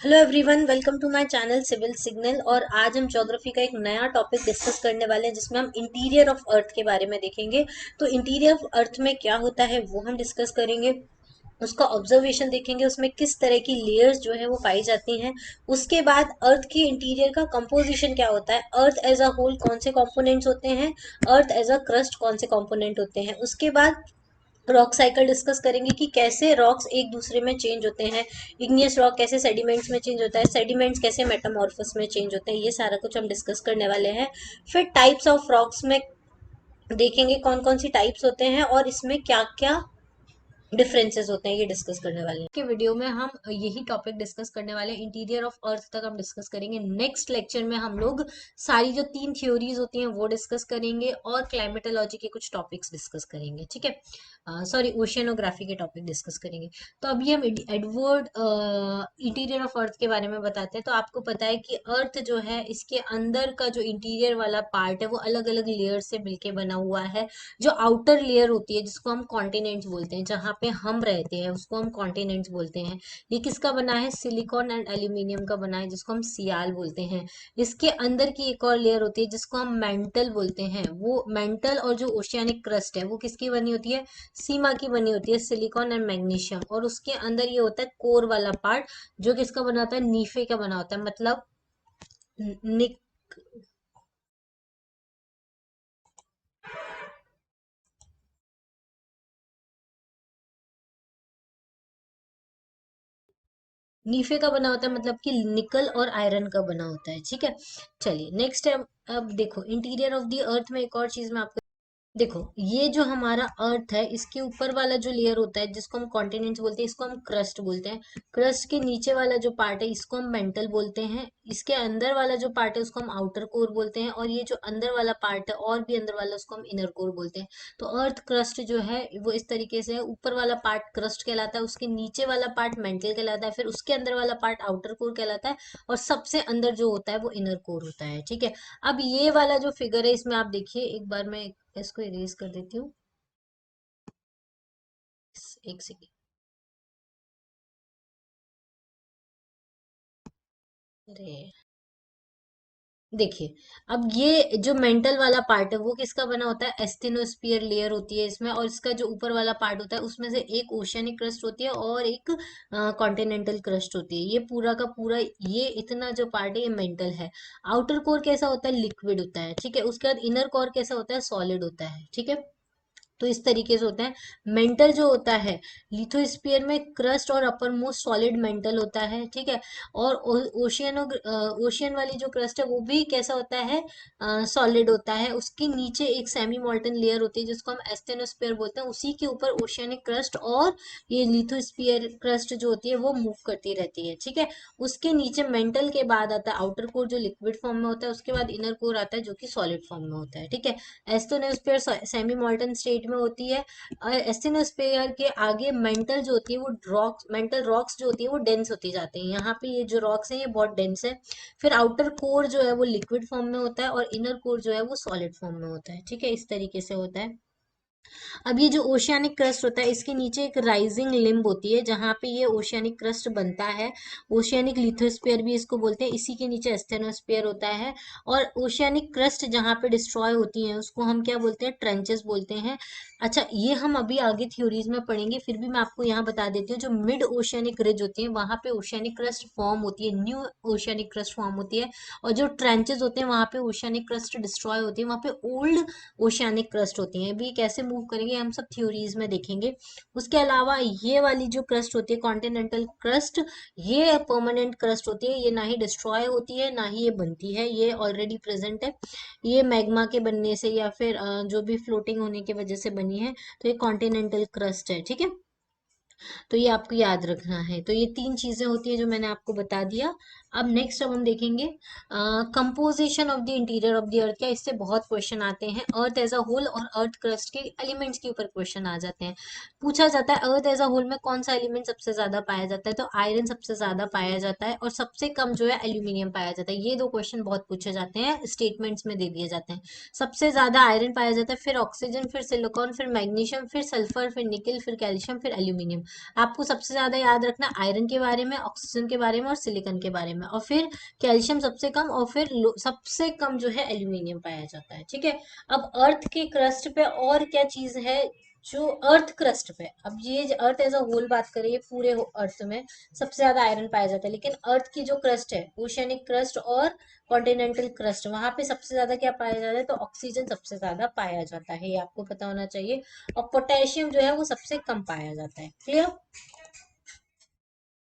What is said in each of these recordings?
Hello everyone, welcome to my channel civil signal. और आज हम ज्योग्राफी का एक नया टॉपिक डिस्कस करने वाले हैं जिसमें हम इंटीरियर ऑफ अर्थ के बारे में देखेंगे। तो इंटीरियर ऑफ अर्थ में क्या होता है वो हम डिस्कस करेंगे, उसका ऑब्जर्वेशन देखेंगे, उसमें किस तरह की लेयर्स जो है वो पाई जाती हैं। उसके बाद अर्थ के इंटीरियर का कंपोजिशन क्या होता है, अर्थ एज अ होल कौन से कंपोनेंट्स होते हैं, अर्थ एज अ क्रस्ट कौन से कंपोनेंट होते हैं। उसके बाद रॉक साइकिल डिस्कस करेंगे कि कैसे रॉक्स एक दूसरे में चेंज होते हैं, इग्नियस रॉक कैसे सेडिमेंट्स में चेंज होता है, सेडिमेंट्स कैसे मेटामॉर्फस में चेंज होते हैं, ये सारा कुछ हम डिस्कस करने वाले हैं। फिर टाइप्स ऑफ रॉक्स में देखेंगे कौन कौन सी टाइप्स होते हैं और इसमें क्या क्या डिफरेंसेस होते हैं, ये डिस्कस करने वाले हैं। के वीडियो में हम यही टॉपिक डिस्कस करने वाले हैं, इंटीरियर ऑफ अर्थ तक हम डिस्कस करेंगे। नेक्स्ट लेक्चर में हम लोग सारी जो 3 थ्योरीज होती हैं वो डिस्कस करेंगे और क्लाइमेटोलॉजी के कुछ टॉपिक्स डिस्कस करेंगे, ठीक है। सॉरी, ओशियनोग्राफी के टॉपिक डिस्कस करेंगे। तो अभी हम एडवर्ड इंटीरियर ऑफ अर्थ के बारे में बताते हैं। तो आपको पता है कि अर्थ जो है इसके अंदर का जो इंटीरियर वाला पार्ट है वो अलग अलग लेयर से मिलके बना हुआ है। जो आउटर लेयर होती है जिसको हम कॉन्टिनेंट्स बोलते हैं, जहाँ पे हम रहते हैं उसको हम कॉन्टिनेंट्स बोलते हैं। ये किसका बना है, सिलिकॉन एंड एल्यूमिनियम का बना है, जिसको हम सियाल बोलते हैं। इसके अंदर की एक और लेयर होती है जिसको हम मेंटल बोलते हैं। वो मेंटल और जो ओशियानिक क्रस्ट है वो किसकी बनी होती है, सीमा की बनी होती है, सिलिकॉन एंड मैग्नीशियम। और उसके अंदर ये होता है कोर वाला पार्ट, जो किसका बना होता है, नीफे का बना होता है, मतलब निक नीफे का बना होता है, मतलब कि निकल और आयरन का बना होता है, ठीक है। चलिए नेक्स्ट है। अब देखो इंटीरियर ऑफ द अर्थ में एक और चीज मैं आपको देखो, ये जो हमारा अर्थ है इसके ऊपर वाला जो लेयर होता है जिसको हम कॉन्टिनेंट्स बोलते हैं इसको हम क्रस्ट बोलते हैं। क्रस्ट के नीचे वाला जो पार्ट है इसको हम मेंटल बोलते हैं। इसके अंदर वाला जो पार्ट है उसको हम आउटर कोर बोलते हैं, और ये जो अंदर वाला पार्ट है और भी अंदर वाला उसको हम इनर कोर बोलते हैं। तो अर्थ क्रस्ट जो है वो इस तरीके से है, ऊपर वाला पार्ट क्रस्ट कहलाता है, उसके नीचे वाला पार्ट मेंटल कहलाता है, फिर उसके अंदर वाला पार्ट आउटर कोर कहलाता है, और सबसे अंदर जो होता है वो इनर कोर होता है, ठीक है। अब ये वाला जो फिगर है इसमें आप देखिए, एक बार मैं इसको इरेज कर देती हूँ, एक सेकेंड। अरे देखिए, अब ये जो मेंटल वाला पार्ट है वो किसका बना होता है, एस्टेनोस्फियर लेयर होती है इसमें, और इसका जो ऊपर वाला पार्ट होता है उसमें से एक ओशियनिक क्रस्ट होती है और एक कॉन्टिनेंटल क्रस्ट होती है। ये पूरा का पूरा, ये इतना जो पार्ट है ये मेंटल है। आउटर कोर कैसा होता है, लिक्विड होता है, ठीक है। उसके बाद इनर कोर कैसा होता है, सॉलिड होता है, ठीक है। तो इस तरीके से होता है। मेंटल जो होता है, लिथोस्फीयर में क्रस्ट और अपर मोस्ट सॉलिड मेंटल होता है, ठीक है। और ओशियन ओशियन वाली जो क्रस्ट है वो भी कैसा होता है, सॉलिड होता है। उसके नीचे एक सेमी मोल्टन लेयर होती है जिसको हम एस्टेनोस्फीयर बोलते हैं, उसी के ऊपर ओशियनिक क्रस्ट और ये लिथोस्फीयर क्रस्ट जो होती है वो मूव करती रहती है, ठीक है। उसके नीचे मेंटल के बाद आता है आउटर कोर जो लिक्विड फॉर्म में होता है, उसके बाद इनर कोर आता है जो कि सॉलिड फॉर्म में होता है, ठीक है। एस्टेनोस्फीयर सेमी मोल्टन स्टेट में होती है, और एस्टेनोस्फीयर के आगे मेंटल जो होती है वो रॉक्स, मेंटल रॉक्स जो होती है वो डेंस होती जाती है। यहाँ पे ये जो रॉक्स है ये बहुत डेंस है। फिर आउटर कोर जो है वो लिक्विड फॉर्म में होता है और इनर कोर जो है वो सॉलिड फॉर्म में होता है, ठीक है। इस तरीके से होता है। अब ये जो ओशियानिक क्रस्ट होता है इसके नीचे एक राइजिंग लिम्ब होती है जहाँ पे ये ओशियानिक क्रस्ट बनता है। ओशियानिक लिथोस्फीयर भी इसको बोलते हैं, इसी के नीचे एस्टेनोस्फीयर होता है। और ओशियानिक क्रस्ट जहाँ पे डिस्ट्रॉय होती है उसको हम क्या बोलते हैं, ट्रेंचेस बोलते हैं। अच्छा, ये हम अभी आगे थ्योरीज में पढ़ेंगे, फिर भी मैं आपको यहाँ बता देती हूँ, जो मिड ओशियानिक रिज होती है वहां पे ओशियानिक क्रस्ट फॉर्म होती है, न्यू ओशियानिक क्रस्ट फॉर्म होती है। और जो ट्रेंचेस होते हैं वहां पे ओशियानिक क्रस्ट डिस्ट्रॉय होती है, वहां पे ओल्ड ओशियानिक क्रस्ट होती हैं। भी कैसे मूव करेंगे हम सब थ्योरीज में देखेंगे। उसके अलावा ये वाली जो क्रस्ट होती है कॉन्टिनेंटल क्रस्ट, ये परमानेंट क्रस्ट होती है, ये ना ही डिस्ट्रॉय होती है ना ही ये बनती है, ये ऑलरेडी प्रेजेंट है। ये मैग्मा के बनने से या फिर जो भी फ्लोटिंग होने की वजह से बनी है, तो ये कॉन्टिनेंटल क्रस्ट है, ठीक है। तो ये आपको याद रखना है। तो ये 3 चीजें होती है जो मैंने आपको बता दिया। अब नेक्स्ट अब हम देखेंगे composition of the interior of the earth. क्या इससे बहुत क्वेश्चन आते हैं, अर्थ एज अ होल और अर्थ क्रस्ट के एलिमेंट्स के ऊपर क्वेश्चन आ जाते हैं। पूछा जाता है अर्थ एज अ होल में कौन सा एलिमेंट सबसे ज्यादा पाया जाता है, तो आयरन सबसे ज्यादा पाया जाता है और सबसे कम जो है एल्यूमिनियम पाया जाता है। ये 2 क्वेश्चन बहुत पूछे जाते हैं, स्टेटमेंट्स में दे दिए जाते हैं। सबसे ज्यादा आयरन पाया जाता है, फिर ऑक्सीजन, फिर सिलिकॉन, फिर मैग्नीशियम, फिर सल्फर, फिर निकल, फिर कैल्शियम, फिर एल्यूमिनियम। आपको सबसे ज्यादा याद रखना आयरन के बारे में, ऑक्सीजन के बारे में और सिलिकॉन के बारे में, और फिर कैल्शियम सबसे कम, और फिर सबसे कम जो है एल्यूमिनियम पाया जाता है। ठीक है, अब अर्थ के क्रस्ट पे और क्या चीज है, जो अर्थ क्रस्ट पे, अब ये अर्थ एज अ होल बात करें, ये पूरे अर्थ में सबसे ज्यादा आयरन पाया जाता है, लेकिन अर्थ की जो क्रस्ट है, ओशियनिक क्रस्ट और कॉन्टिनेंटल क्रस्ट, वहां पे सबसे ज्यादा क्या पाया जाता है, तो ऑक्सीजन सबसे ज्यादा पाया जाता है, ये आपको पता होना चाहिए। और पोटेशियम जो है वो सबसे कम पाया जाता है। क्लियर।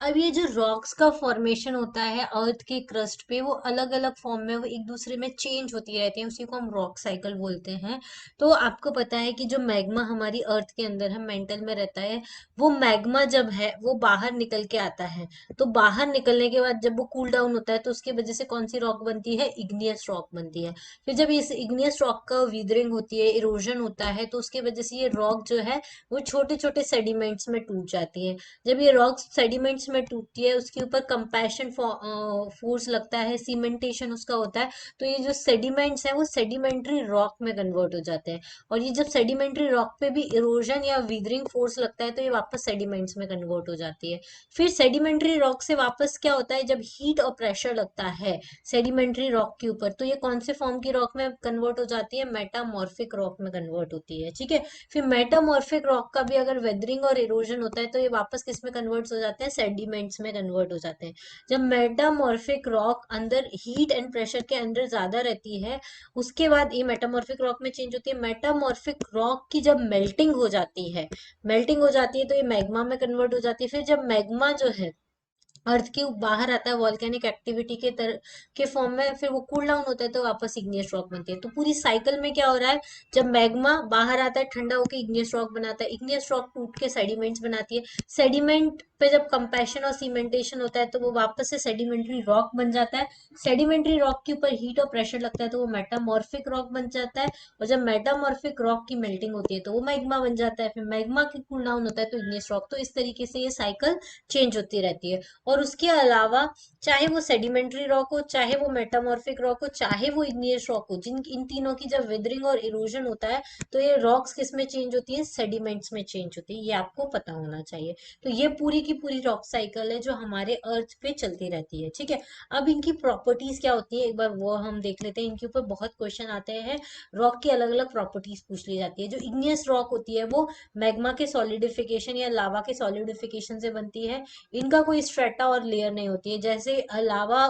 अब ये जो रॉक्स का फॉर्मेशन होता है अर्थ के क्रस्ट पे, वो अलग अलग फॉर्म में वो एक दूसरे में चेंज होती रहती है, उसी को हम रॉक साइकिल बोलते हैं। तो आपको पता है कि जो मैग्मा हमारी अर्थ के अंदर है, मेंटल में रहता है, वो मैग्मा जब है वो बाहर निकल के आता है, तो बाहर निकलने के बाद जब वो कूल डाउन होता है तो उसकी वजह से कौन सी रॉक बनती है, इग्नियस रॉक बनती है। फिर जब इस इग्नियस रॉक का वीदरिंग होती है, इरोजन होता है, तो उसकी वजह से ये रॉक जो है वो छोटे छोटे सेडिमेंट्स में टूट जाती है। जब ये रॉक सेडिमेंट्स में टूटती है, उसके ऊपर कंपैशन फोर्स लगता है, सीमेंटेशन उसका होता है, तो ये जो सेडिमेंट्स हैं वो सेडिमेंट्री रॉक में कन्वर्ट हो जाते हैं। और ये जब सेडिमेंट्री रॉक पे भी इरोजन या विदरिंग फोर्स लगता है तो ये वापस सेडिमेंट्स में कन्वर्ट हो जाती है। फिर सेडिमेंट्री रॉक से वापस क्या होता है, जब हीट और प्रेशर लगता है सेडिमेंट्री रॉक के ऊपर, तो ये कौन से फॉर्म की रॉक में कन्वर्ट हो जाती है, मेटामॉर्फिक रॉक में कन्वर्ट होती है। ठीक है, फिर मेटामॉर्फिक रॉक का भी अगर वेदरिंग और इरोजन होता है तो ये वापस किस में कन्वर्ट हो जाते हैं, सेडिमेंट्स में कन्वर्ट हो जाते हैं। जब मेटामॉर्फिक रॉक अंदर हीट एंड प्रेशर के अंदर ज्यादा रहती है, उसके बाद ये मेटामॉर्फिक रॉक में चेंज होती है। मेटामॉर्फिक रॉक की जब मेल्टिंग हो जाती है, मेल्टिंग हो जाती है तो ये मैग्मा में कन्वर्ट हो जाती है। फिर जब मैग्मा जो है अर्थ के बाहर आता है वॉल्केनिक एक्टिविटी के फॉर्म में, फिर वो कूल डाउन होता है तो वापस इग्नियस रॉक बनती है। तो पूरी साइकिल में क्या हो रहा है, जब मैग्मा बाहर आता है ठंडा होकर इग्नियस रॉक बनाता है, इग्नियस रॉक टूट के सेडिमेंट्स बनाती है, सेडिमेंट पे जब कंपैशन और सीमेंटेशन होता है तो वो वापस से सेडिमेंट्री रॉक बन जाता है। सेडिमेंट्री रॉक के ऊपर हीट और प्रेशर लगता है तो वो मेटामॉर्फिक रॉक बन जाता है, और जब मेटामॉर्फिक रॉक की मेल्टिंग होती है तो वो मैग्मा बन जाता है, फिर मैग्मा की कूल डाउन होता है तो इग्नियस रॉक। तो इस तरीके से ये साइकिल चेंज होती रहती है। और उसके अलावा चाहे वो सेडिमेंट्री रॉक हो, चाहे वो मेटामॉर्फिक रॉक हो, चाहे वो इग्नियस रॉक हो, जिन इन तीनों की जब विदरिंग और इरोजन होता है तो ये रॉक्स किस में चेंज होती है, सेडिमेंट्स में चेंज होती है। ये आपको पता होना चाहिए। तो ये पूरी की पूरी रॉक साइकिल है जो हमारे अर्थ पे चलती रहती है। ठीक है, अब इनकी प्रॉपर्टीज क्या होती है एक बार वो हम देख लेते हैं। इनके ऊपर बहुत क्वेश्चन आते हैं, रॉक की अलग अलग प्रॉपर्टीज पूछ ली जाती है। जो इग्नियस रॉक होती है वो मैग्मा के सॉलिडिफिकेशन या लावा के सॉलिडिफिकेशन से बनती है। इनका कोई स्ट्रेटा और लेयर नहीं होती है, जैसे लावा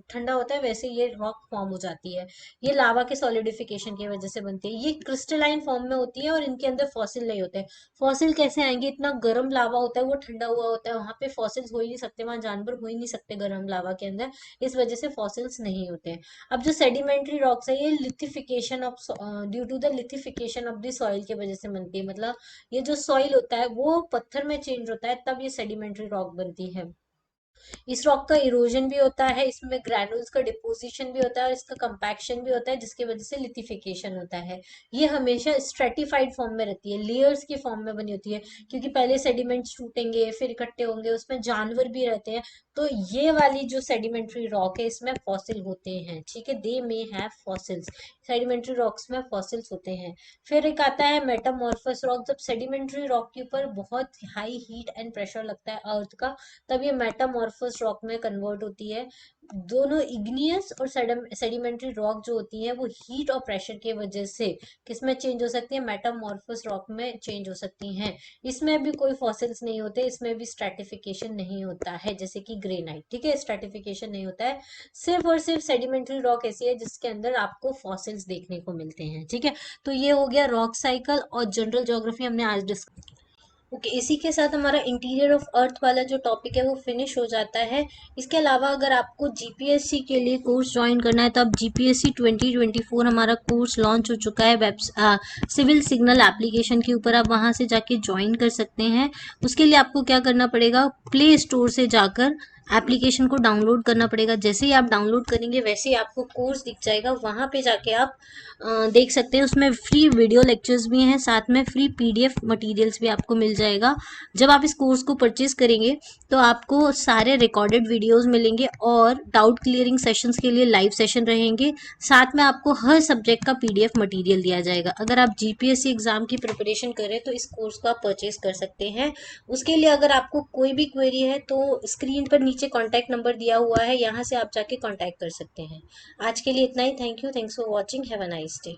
ठंडा होता है वैसे ये रॉक फॉर्म हो जाती है। ये लावा के सॉलिडिफिकेशन की वजह से बनती है। ये क्रिस्टलाइन फॉर्म में होती है और इनके अंदर फॉसिल नहीं होते। फॉसिल कैसे आएंगे, इतना गर्म लावा होता है, वो ठंडा हुआ होता है, वहां पे फॉसिल्स हो ही नहीं सकते, वहां जानवर हो ही नहीं सकते गर्म लावा के अंदर, इस वजह से फॉसिल्स नहीं होते हैं। अब जो सेडिमेंट्री रॉक्स है ये lithification of due to the lithification of the soil की वजह से बनती है। मतलब ये जो सॉइल होता है वो पत्थर में चेंज होता है तब ये सेडिमेंट्री रॉक बनती है। इस रॉक का इरोजन भी होता है, इसमें ग्रैनुल्स का डिपोजिशन भी होता है और इसका कंपैक्शन भी होता है, जिसकी वजह से लिथिफिकेशन होता है। ये हमेशा स्ट्रेटिफाइड फॉर्म में रहती है, लेयर्स की फॉर्म में बनी होती है, क्योंकि पहले सेडिमेंट्स टूटेंगे फिर इकट्ठे होंगे, उसमें जानवर भी रहते हैं। तो ये वाली जो सेडिमेंट्री रॉक है इसमें फॉसिल होते हैं। ठीक है, they may have fossils, sedimentary rocks में फॉसिल्स होते हैं। फिर एक आता है मेटामॉर्फस रॉक। जब सेडिमेंट्री रॉक के ऊपर बहुत हाई हीट एंड प्रेशर लगता है अर्थ का, तब ये मेटामॉर्फस रॉक में कन्वर्ट होती है। दोनों इग्नियस और सेडिमेंट्री रॉक जो होती है वो हीट और प्रेशर की वजह से किस में चेंज हो सकती है, मेटामॉर्फस रॉक में चेंज हो सकती हैं। इसमें भी कोई फॉसिल्स नहीं होते, इसमें भी स्ट्रेटिफिकेशन नहीं होता है, जैसे कि ग्रेनाइट। ठीक है, स्ट्रेटिफिकेशन नहीं होता है। सिर्फ और सिर्फ सेडिमेंट्री रॉक ऐसी है जिसके अंदर आपको फॉसिल्स देखने को मिलते हैं। ठीक है, तो ये हो गया रॉक साइकिल और जनरल ज्योग्राफी हमने आज डिस्कस। ओके, इसी के साथ हमारा इंटीरियर ऑफ अर्थ वाला जो टॉपिक है वो फिनिश हो जाता है। इसके अलावा अगर आपको जीपीएससी के लिए कोर्स ज्वाइन करना है तो आप जीपीएससी 2024 हमारा कोर्स लॉन्च हो चुका है वेब सिविल सिग्नल एप्लीकेशन के ऊपर, आप वहां से जाके ज्वाइन कर सकते हैं। उसके लिए आपको क्या करना पड़ेगा, प्ले स्टोर से जाकर एप्लीकेशन को डाउनलोड करना पड़ेगा। जैसे ही आप डाउनलोड करेंगे वैसे ही आपको कोर्स दिख जाएगा, वहाँ पे जाके आप देख सकते हैं। उसमें फ्री वीडियो लेक्चर्स भी हैं, साथ में फ्री पीडीएफ मटेरियल्स भी आपको मिल जाएगा। जब आप इस कोर्स को परचेज करेंगे तो आपको सारे रिकॉर्डेड वीडियोस मिलेंगे और डाउट क्लियरिंग सेशंस के लिए लाइव सेशन रहेंगे। साथ में आपको हर सब्जेक्ट का पीडीएफ मटेरियल दिया जाएगा। अगर आप जीपीएससी एग्जाम की प्रिपरेशन कर रहे हैं तो इस कोर्स को आप परचेज कर सकते हैं। उसके लिए अगर आपको कोई भी क्वेरी है तो स्क्रीन पर नीचे कॉन्टैक्ट नंबर दिया हुआ है, यहाँ से आप जाके कॉन्टैक्ट कर सकते हैं। आज के लिए इतना ही। Thank you, thanks for watching, have a nice day.